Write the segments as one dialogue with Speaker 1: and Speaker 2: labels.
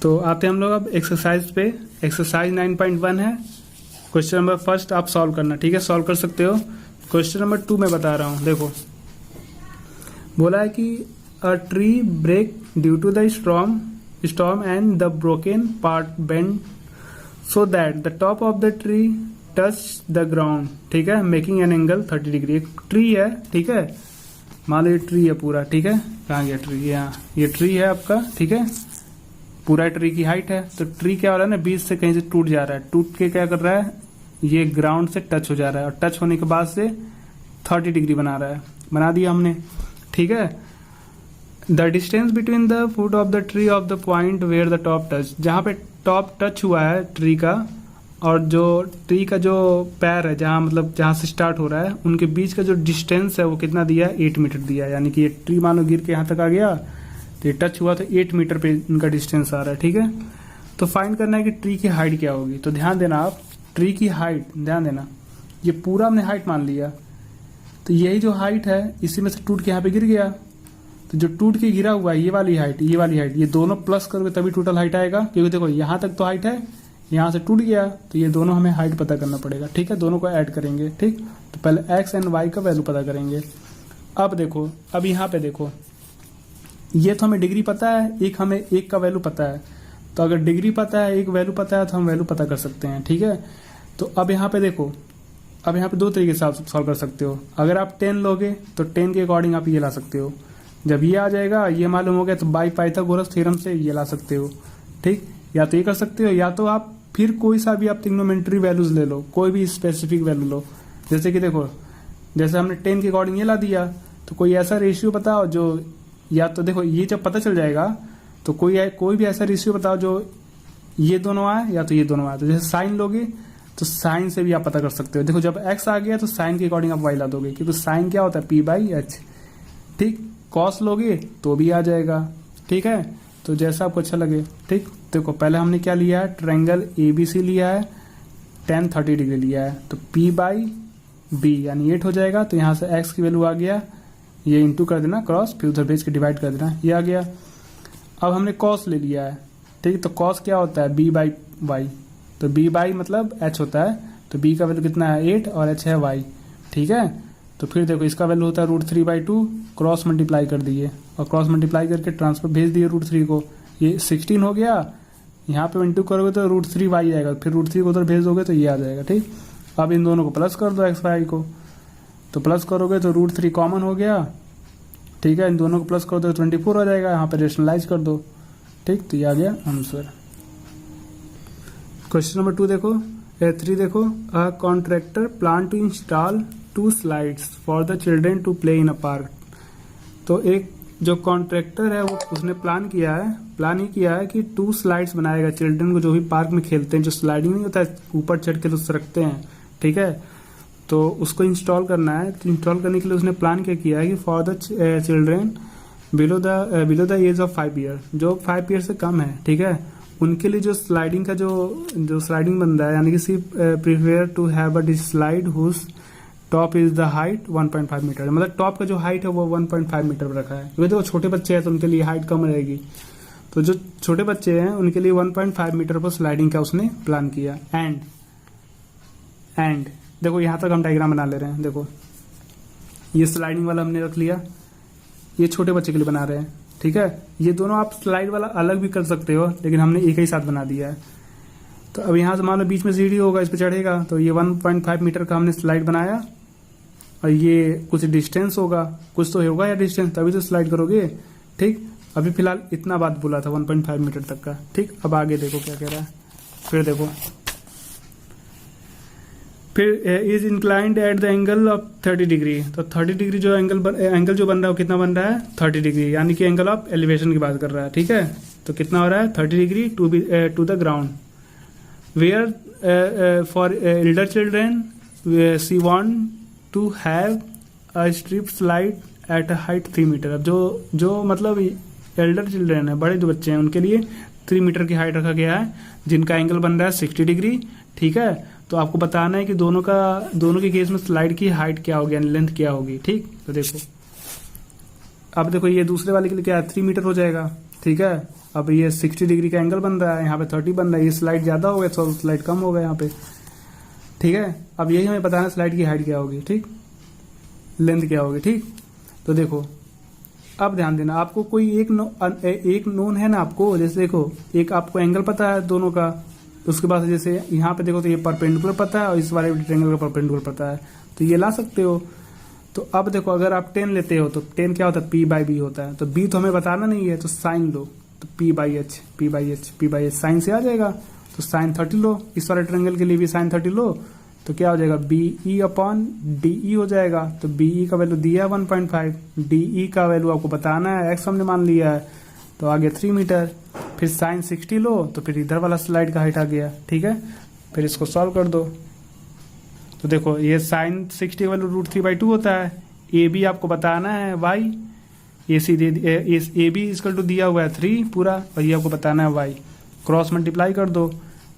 Speaker 1: तो आते हैं हम लोग अब एक्सरसाइज पे। एक्सरसाइज 9.1 है। क्वेश्चन नंबर फर्स्ट आप सॉल्व करना, ठीक है, सॉल्व कर सकते हो। क्वेश्चन नंबर 2 मैं बता रहा हूँ, देखो बोला है कि a tree break due to the storm and the broken part bend so that the top of the tree touch the ground, ठीक है, मेकिंग एन एंगल 30 डिग्री। एक ट्री है, ठीक है, मान लो ये ट्री है पूरा, ठीक है, कहाँ गया ट्री, यहाँ ये ट्री है आपका, ठीक है, पूरा ट्री की हाइट है। तो ट्री क्या हो रहा है ना, बीच से कहीं से टूट जा रहा है, टूट के क्या कर रहा है, ये ग्राउंड से टच हो जा रहा है, और टच होने के बाद से 30 डिग्री बना रहा है, बना दिया हमने, ठीक है। The distance between the foot of the tree of the point where the top touch, जहां पे टॉप टच हुआ है ट्री का और जो ट्री का जो पैर है, जहां मतलब जहां से स्टार्ट हो रहा है, उनके बीच का जो डिस्टेंस है वो कितना दिया है, 8 मीटर दिया है। यानी कि ये ट्री मानो गिर के यहां तक आ गया तो ये टच हुआ तो 8 मीटर पे इनका डिस्टेंस आ रहा है, ठीक है। तो फाइंड करना है कि ट्री की हाइट क्या होगी। तो ध्यान देना आप, ट्री की हाइट ध्यान देना, ये पूरा हमने हाइट मान लिया, तो यही जो हाइट है इसी में से टूट के यहाँ पे गिर गया, तो जो टूट के गिरा हुआ है ये वाली हाइट, ये वाली हाइट, ये दोनों प्लस करोगे तभी टोटल हाइट आएगा। क्योंकि देखो यहाँ तक तो हाइट है, यहाँ से टूट गया तो ये दोनों हमें हाइट पता करना पड़ेगा, ठीक है, दोनों को ऐड करेंगे, ठीक। तो पहले एक्स एंड वाई का वैल्यू पता करेंगे। अब देखो, अब यहाँ पे देखो, ये तो हमें डिग्री पता है, एक हमें एक का वैल्यू पता है, तो अगर डिग्री पता है, एक वैल्यू पता है, तो हम वैल्यू पता कर सकते हैं, ठीक है। तो अब यहाँ पे देखो, अब यहाँ पे दो तरीके से आप सॉल्व कर सकते हो। अगर आप 10 लोगे तो 10 के अकॉर्डिंग आप ये ला सकते हो। जब ये आ जाएगा, ये मालूम हो गया, तो बाई पाइथागोरस थ्योरम से ये ला सकते हो, ठीक। या तो ये कर सकते हो, या तो आप फिर कोई सा भी आप ट्रिग्नोमेट्री वैल्यूज ले लो, कोई भी स्पेसिफिक वैल्यू लो। जैसे कि देखो, जैसे हमने 10 के अकॉर्डिंग ये ला दिया, तो कोई ऐसा रेशियो बताओ जो, या तो देखो ये जब पता चल जाएगा तो कोई भी ऐसा रेशियो बताओ जो ये दोनों आए या तो ये दोनों आए। तो जैसे साइन लोगे तो साइन से भी आप पता कर सकते हो। देखो जब एक्स आ गया तो साइन के अकॉर्डिंग आप वाई ला दोगे, क्योंकि साइन क्या होता है, p/h, ठीक। कॉस लोगे तो भी आ जाएगा, ठीक है। तो जैसा आपको अच्छा लगे, ठीक। देखो पहले हमने क्या लिया है, ट्रायंगल ABC लिया है, tan 30 डिग्री लिया है, तो p/b यानी 8 हो जाएगा। तो यहाँ से x की वैल्यू आ गया, ये इंटू कर देना क्रॉस, फिर उधर भेज के डिवाइड कर देना, ये आ गया। अब हमने कॉस ले लिया है, ठीक। तो कॉस क्या होता है, b/y, तो b/ मतलब h होता है, तो b का वैल्यू कितना है 8 और h है y, ठीक है। तो फिर देखो इसका वैल्यू होता है √3/2, क्रॉस मल्टीप्लाई कर दिए और क्रॉस मल्टीप्लाई करके ट्रांसफर भेज दिए √3 को, ये 16 हो गया। यहाँ पे इंटू करोगे तो √3y आएगा, फिर √3 को उधर भेज दोगे तो ये आ जाएगा, ठीक। अब इन दोनों को प्लस कर दो x y को, तो प्लस करोगे तो √3 कॉमन हो गया, ठीक है। इन दोनों को प्लस कर दो तो 24 हो जाएगा, यहाँ पे रेशनलाइज कर दो, ठीक। तो ये आ गया आंसर। क्वेश्चन नंबर 2 देखो, 3 देखो, a contractor plan to install 2 slides for the children to play in a park. तो एक जो कॉन्ट्रैक्टर है वो उसने प्लान ही किया है कि 2 स्लाइड्स बनाएगा चिल्ड्रन को, जो भी पार्क में खेलते हैं, जो स्लाइडिंग नहीं होता है ऊपर चढ़ के उससे रखते हैं, ठीक है। तो उसको इंस्टॉल करना है। तो इंस्टॉल करने के लिए उसने प्लान क्या किया है कि for the children below the age of 5 year, जो 5 ईयर से कम है, ठीक है, उनके लिए जो स्लाइडिंग का जो स्लाइडिंग बंदा है, यानी कि see prefer to have a slide whose top is the height 1.5 metre, मतलब टॉप का जो हाइट है वो 1.5 मीटर पर रखा है। क्योंकि तो छोटे बच्चे हैं तो उनके लिए हाइट कम रहेगी, तो जो छोटे बच्चे हैं उनके लिए 1.5 मीटर पर स्लाइडिंग का उसने प्लान किया। एंड देखो यहाँ तक हम डायग्राम बना ले रहे हैं, देखो ये स्लाइडिंग वाला हमने रख लिया, ये छोटे बच्चे के लिए बना रहे हैं, ठीक है। ये दोनों आप स्लाइड वाला अलग भी कर सकते हो, लेकिन हमने एक ही साथ बना दिया है। तो अब यहाँ से मान लो बीच में सीढ़ी होगा, इस पे चढ़ेगा, तो ये 1.5 मीटर का हमने स्लाइड बनाया, और ये कुछ डिस्टेंस होगा, कुछ तो होगा या डिस्टेंस, तभी तो स्लाइड करोगे, ठीक। अभी फिलहाल इतना बात बोला था 1.5 मीटर तक का, ठीक। अब आगे देखो क्या कह रहा है, फिर देखो, फिर is inclined at the angle of 30 degree. तो 30 डिग्री जो एंगल जो बन रहा है वो कितना बन रहा है, 30 डिग्री, यानी कि एंगल ऑफ एलिवेशन की बात कर रहा है, ठीक है। तो कितना हो रहा है, 30 degree to the ground, where for elder children she want to have a strip slide at a height 3 metre. अब जो मतलब एल्डर चिल्ड्रेन है, बड़े जो बच्चे हैं, उनके लिए 3 मीटर की हाइट रखा गया है, जिनका एंगल बन रहा है 60 डिग्री, ठीक है। तो आपको बताना है कि दोनों के केस में स्लाइड की हाइट क्या होगी, यानी लेंथ क्या होगी, ठीक। तो देखो अब देखो ये दूसरे वाले के लिए क्या है, 3 मीटर हो जाएगा, ठीक है। अब ये 60 डिग्री का एंगल बन रहा है, यहाँ पे 30 बन रहा है, ये स्लाइड ज्यादा हो गया तो स्लाइड कम हो गया यहाँ पे, ठीक है। अब यही हमें बताना स्लाइड की हाइट क्या होगी, ठीक, लेंथ क्या होगी, ठीक। तो देखो अब ध्यान देना, आपको कोई एक नोन है ना आपको, जैसे देखो एक आपको एंगल पता है दोनों का, उसके बाद जैसे यहाँ पे देखो तो ये परपेंडिकुलर पता है और इस वाले ट्रायंगल का परपेंडिकुलर पता है, तो ये ला सकते हो। तो अब देखो अगर आप 10 लेते हो तो 10 क्या होता है, पी बाई बी होता है, तो बी तो हमें बताना नहीं है, तो साइन लो, तो P by H, P by H, P by H sine से आ जाएगा, तो साइन 30 लो, इस वाले ट्रायंगल के लिए भी साइन 30 लो, तो क्या हो जाएगा B E upon D E हो जाएगा। तो बी ई का वैल्यू दिया है 1.5, डी ई का वैल्यू आपको बताना है, एक्स हमने मान लिया है, तो आ गया 3 मीटर। फिर साइन 60 लो, तो फिर इधर वाला स्लाइड का हाइट आ गया, ठीक है। फिर इसको सॉल्व कर दो, तो देखो ये साइन 60 का वैल्यू √3/2 होता है, ए बी आपको बताना है Y, A C A B equal to दिया हुआ है 3 पूरा, और ये आपको बताना है वाई, क्रॉस मल्टीप्लाई कर दो,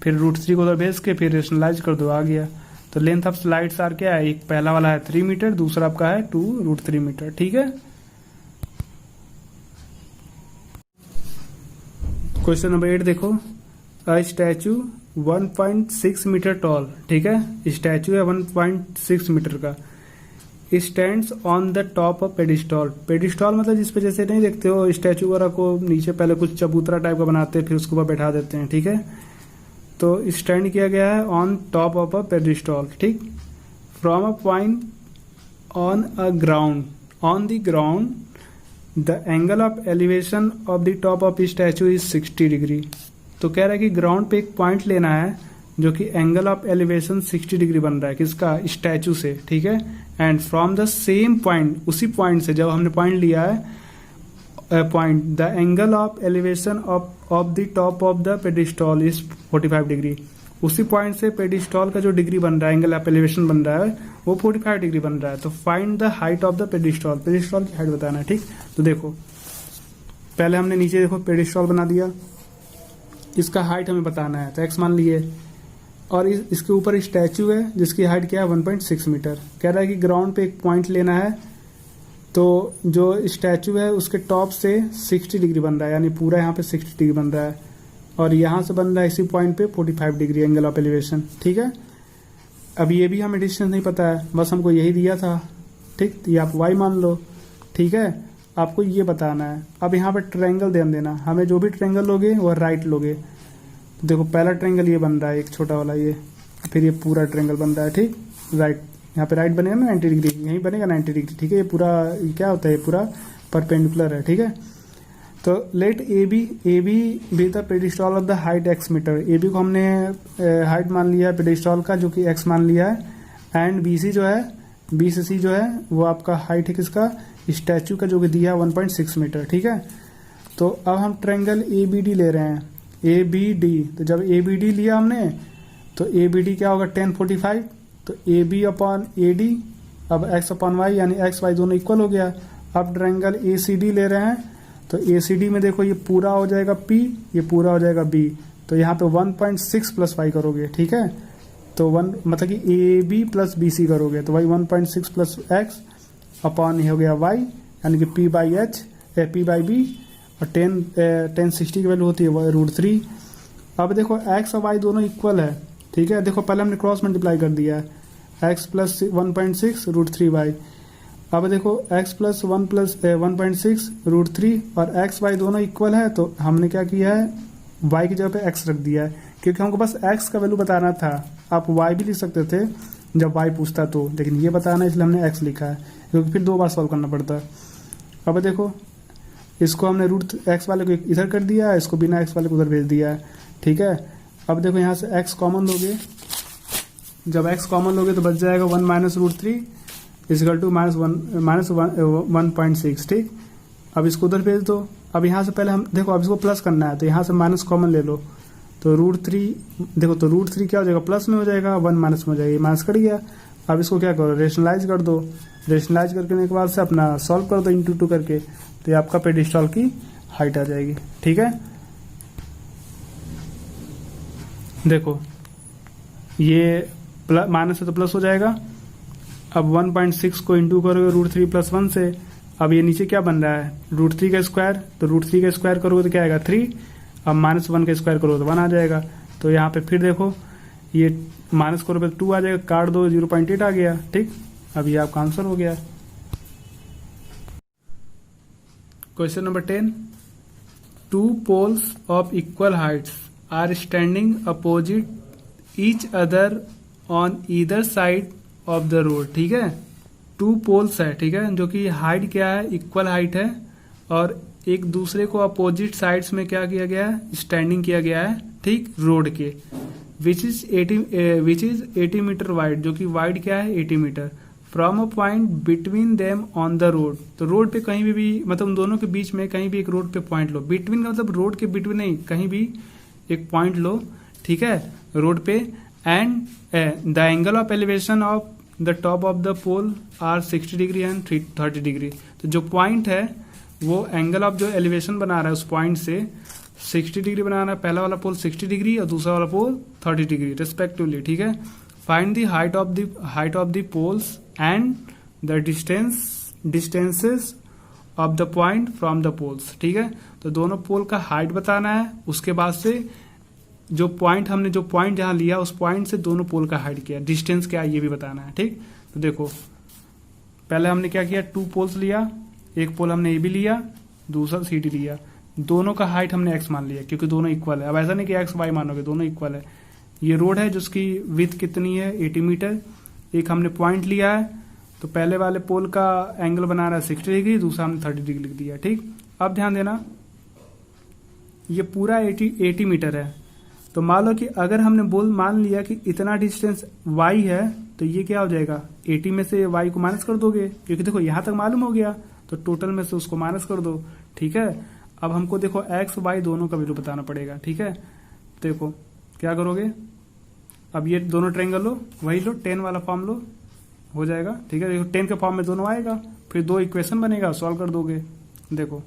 Speaker 1: फिर √3 को उधर भेज के फिर रेशनलाइज कर दो, आ गया। तो लेंथ ऑफ स्लाइड्स आर क्या है, एक पहला वाला है 3 मीटर, दूसरा आपका है 2√3 मीटर, ठीक है। क्वेश्चन नंबर 8 देखो, अ स्टैचू 1.6 मीटर टॉल, ठीक है, स्टैचू है 1.6 मीटर का, stands on the top of pedestal. Pedestal मतलब जिसपे जैसे नहीं देखते हो स्टैचू वगैरह को नीचे पहले कुछ चबूतरा टाइप का बनाते हैं फिर उसके ऊपर बैठा देते हैं, ठीक है। तो स्टैंड किया गया है ऑन टॉप ऑफ अ पेडिस्टॉल, ठीक, from a point on a ground, on the ground the angle of elevation of the top of statute is 60 degree. तो कह रहा है कि ग्राउंड पे एक पॉइंट लेना है जो कि एंगल ऑफ एलिवेशन 60 डिग्री बन रहा है, किसका, स्टैचू से, ठीक है। And from the same point, उसी पॉइंट से जब हमने पॉइंट लिया है point, the angle of elevation of the top of the pedestal is 45 degree. उसी पॉइंट से पेडिस्टॉल का जो डिग्री बन रहा है, एंगल ऑफ एलिवेशन बन रहा है, वो 45 डिग्री बन रहा है। तो find the height of the pedestal, pedestal की हाइट बताना है, ठीक। तो देखो पहले हमने नीचे देखो पेडिस्टॉल बना दिया, इसका हाइट हमें बताना है, तो एक्स मान लिए, और इसके ऊपर स्टैचू है जिसकी हाइट क्या है 1.6 मीटर। कह रहा है कि ग्राउंड पे एक पॉइंट लेना है, तो जो स्टैचू है उसके टॉप से 60 डिग्री बन रहा है, यानी पूरा यहाँ पे 60 डिग्री बन रहा है, और यहाँ से बन रहा है इसी पॉइंट पे 45 डिग्री एंगल ऑफ एलिवेशन, ठीक है। अब ये भी हमें डिस्टेंस नहीं पता है, बस हमको यही दिया था, ठीक, ये आप y मान लो, ठीक है। आपको ये बताना है। अब यहाँ पे ट्रायंगल ध्यान देना, हमें जो भी ट्रायंगल लोगे वो राइट लोगे। तो देखो पहला ट्रायंगल ये बन रहा है, एक छोटा वाला ये, फिर ये पूरा ट्रायंगल बन रहा है, ठीक, राइट, यहाँ पे राइट बनेगा ना 90 डिग्री, यहीं बनेगा 90 डिग्री, ठीक है। ये पूरा क्या होता है, ये पूरा परपेंडिकुलर है, ठीक है। तो let A B the pedestal of the height x metre, A B को हमने हाइट मान लिया है पेडिस्टॉल का जो कि x मान लिया है, एंड बी सी जो है, बी से सी जो है वो आपका हाइट है किसका, स्टैचू का, जो कि दिया है 1.6 मीटर, ठीक है। तो अब हम ट्रायंगल ए बी डी ले रहे हैं, ए बी डी, तो जब ए बी डी लिया हमने तो ए बी डी क्या होगा 1045, तो A B upon A D, अब एक्स अपॉन वाई यानी एक्स वाई दोनों इक्वल हो गया। अब ट्रायंगल ए सी डी ले रहे हैं, तो ए सी डी में देखो ये पूरा हो जाएगा पी, ये पूरा हो जाएगा बी, तो यहाँ पे 1.6 प्लस वाई करोगे, ठीक है। तो 1 मतलब कि A B plus B C करोगे, तो वही 1.6 प्लस एक्स अपॉन हो गया वाई, यानी कि P by H, P by B, और 1060 की वैल्यू होती है √3। अब देखो एक्स और वाई दोनों इक्वल है, ठीक है। देखो पहले हमने क्रॉस मल्टीप्लाई कर दिया है, एक्स प्लस 1.6 √3y। अब देखो x प्लस 1.6 √3 और एक्स वाई दोनों इक्वल है, तो हमने क्या किया है y की जगह पे x रख दिया है, क्योंकि हमको बस x का वैल्यू बताना था। आप y भी लिख सकते थे जब y पूछता तो, लेकिन ये बताना इसलिए हमने x लिखा है, क्योंकि फिर 2 बार सॉल्व करना पड़ता है। अब देखो इसको हमने √x वाले को इधर कर दिया है, इसको बिना x वाले को उधर भेज दिया है, ठीक है। अब देखो यहाँ से x कॉमन लोगे, जब x कॉमन लोगे तो बच जाएगा 1 माइनस √3 इजकल टू -1.6, ठीक। अब इसको उधर भेज दो। अब यहाँ से पहले हम देखो, अब इसको प्लस करना है तो यहाँ से माइनस कॉमन ले लो, तो √3 देखो, तो √3 क्या हो जाएगा, प्लस में हो जाएगा, 1 माइनस में हो जाएगा, माइनस कट गया। अब इसको क्या करो, रेशनलाइज कर दो, रेशनलाइज करने के बाद से अपना सॉल्व कर दो इंटू 2 करके, तो ये आपका पेडिस्टॉल की हाइट आ जाएगी, ठीक है। देखो ये माइनस है तो प्लस हो जाएगा। अब 1.6 को इंटू करोगे √3 प्लस 1 से, अब ये नीचे क्या बन रहा है, √3 का स्क्वायर, तो √3 का स्क्वायर करोगे तो क्या आएगा 3, अब -1 का स्क्वायर करोगे तो 1 आ जाएगा। तो यहाँ पे फिर देखो ये माइनस करोगे तो 2 आ जाएगा, काट दो 0.8 आ गया। ठीक, अब ये आपका आंसर हो गया। Question number 10, 2 poles of equal heights are standing opposite each other on either side of the road. ठीक है, 2 पोल्स है, ठीक है, जो कि हाइट क्या है, इक्वल हाइट है, और एक दूसरे को अपोजिट साइड्स में क्या किया गया है, स्टैंडिंग किया गया है, ठीक, रोड के, विच इज 80 मीटर वाइड, जो कि वाइड क्या है 80 मीटर, from a point between them on the road. तो रोड पे कहीं भी मतलब उन दोनों के बीच में कहीं भी एक रोड पे पॉइंट लो, बिटवीन का मतलब रोड के बिटवीन नहीं, कहीं भी एक पॉइंट लो, ठीक है, रोड पे, and the angle of elevation of the top of the pole are 60 degree and 30 degree. तो जो पॉइंट है वो एंगल ऑफ जो एलिवेशन बना रहा है उस पॉइंट से 60 डिग्री बना रहा है, पहला वाला पोल 60 डिग्री और दूसरा वाला पोल 30 डिग्री रेस्पेक्टिवली। ठीक है, find the height of the poles and the distances of the point from the poles. ठीक है, तो दोनों पोल का हाइट बताना है, उसके बाद से जो पॉइंट जहां लिया उस पॉइंट से दोनों पोल का हाइट किया, डिस्टेंस क्या है ये भी बताना है। ठीक, तो देखो पहले हमने क्या किया, 2 पोल्स लिया, एक पोल हमने ए बी लिया, दूसरा सी डी लिया, दोनों का हाइट हमने एक्स मान लिया क्योंकि दोनों इक्वल है। अब ऐसा नहीं कि एक्स वाई मानोगे, दोनों इक्वल है। ये रोड है जिसकी विड्थ कितनी है 80 मीटर, एक हमने पॉइंट लिया है, तो पहले वाले पोल का एंगल बना रहा है 60 डिग्री, दूसरा हमने 30 डिग्री लिख दिया। ठीक, अब ध्यान देना ये पूरा 80 मीटर है, तो मान लो कि अगर हमने मान लिया कि इतना डिस्टेंस y है, तो ये क्या हो जाएगा, 80 में से y को माइनस कर दोगे, क्योंकि देखो यहां तक मालूम हो गया, तो टोटल में से उसको माइनस कर दो। ठीक है, अब हमको देखो x y दोनों का वैल्यू बताना पड़ेगा। ठीक है, देखो क्या करोगे, अब ये दोनों ट्रायंगल लो, वही लो 10 वाला फॉर्म लो, हो जाएगा। ठीक है, देखो 10 के फॉर्म में दोनों आएगा, फिर 2 इक्वेशन बनेगा, सॉल्व कर दोगे। देखो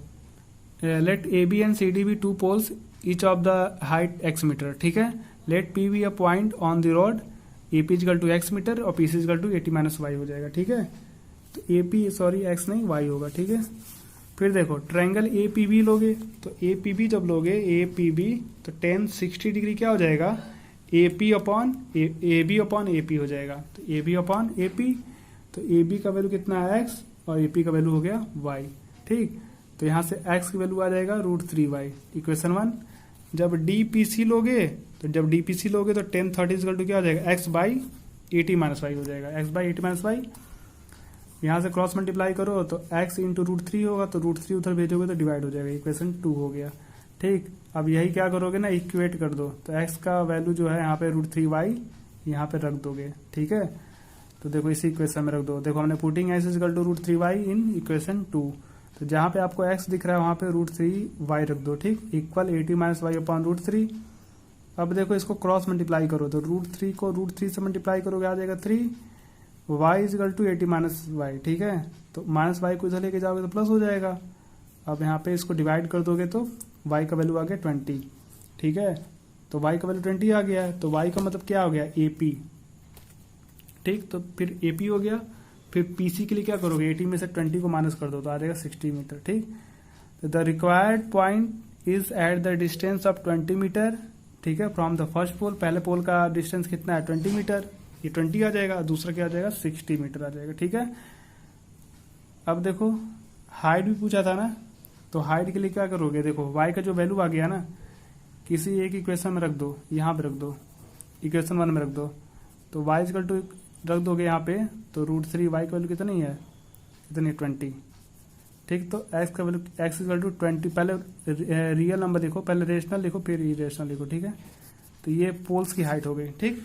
Speaker 1: let A B and C D be 2 poles each of the height x metre. ठीक है, let p be a point on the road, ap is equal to x metre और pc is equal to 80 minus y हो जाएगा। ठीक है, तो ap sorry x नहीं y होगा। ठीक है, फिर देखो ट्रायंगल apb लोगे, तो apb जब लोगे apb तो tan 60 डिग्री क्या हो जाएगा, ab अपॉन ap हो जाएगा, तो ab अपॉन ap, तो ab का वैल्यू कितना है x और ap का वैल्यू हो गया y। ठीक, तो यहां से x की वैल्यू आ जाएगा √3y, इक्वेशन 1। जब dpc लोगे तो tan 30 क्या हो जाएगा, x बाई 80 माइनस वाई हो जाएगा, x बाई 80 माइनस वाई। यहां से क्रॉस मल्टीप्लाई करो तो x इंटू √3 होगा, तो √3 उधर भेजोगे तो डिवाइड हो जाएगा, इक्वेशन 2 हो गया। ठीक, अब यही क्या करोगे ना, इक्वेट कर दो, तो x का वैल्यू जो है यहाँ पे √3y यहाँ पे रख दोगे। ठीक है, तो देखो इसी इक्वेशन में रख दो, देखो हमने putting x equal to √3y in equation 2, तो जहां पे आपको x दिख रहा है वहां पे √3y रख दो। ठीक, इक्वल 80 माइनस वाई अपॉन √3। अब देखो इसको क्रॉस मल्टीप्लाई करो, तो √3 को √3 से मल्टीप्लाई करोगे आ जाएगा 3, y is equal to 80 minus y. ठीक है, तो माइनस वाई को इधर लेके जाओगे तो प्लस हो जाएगा। अब यहाँ पे इसको डिवाइड कर दोगे तो y का वैल्यू आ गया 20। ठीक है, तो y का वैल्यू 20 आ गया है, तो y का मतलब क्या हो गया, AP। ठीक, तो फिर AP हो गया, फिर पीसी के लिए क्या करोगे, 80 में से 20 को माइनस कर दो तो आ जाएगा 60 मीटर। ठीक, तो the required point is at the distance of 20 metre. ठीक है, फ्रॉम द फर्स्ट पोल, पहले पोल का डिस्टेंस कितना है 20 मीटर, ये 20 आ जाएगा, दूसरा क्या आ जाएगा 60 मीटर आ जाएगा। ठीक है, अब देखो हाइट भी पूछा था ना, तो हाइट के लिए क्या करोगे, देखो y का जो वैल्यू आ गया ना, किसी एक इक्वेशन में रख दो, यहाँ पे रख दो, इक्वेशन 1 में रख दो, तो y इक्वल टू रख दोगे यहाँ पे, तो √3y की वैल्यू कितनी है, कितनी 20। ठीक, तो x का वैल्यू x इक्वल टू 20, पहले रियल नंबर लिखो, पहले रेशनल लिखो फिर इरेशनल लिखो। ठीक है, तो ये पोल्स की हाइट हो गई। ठीक।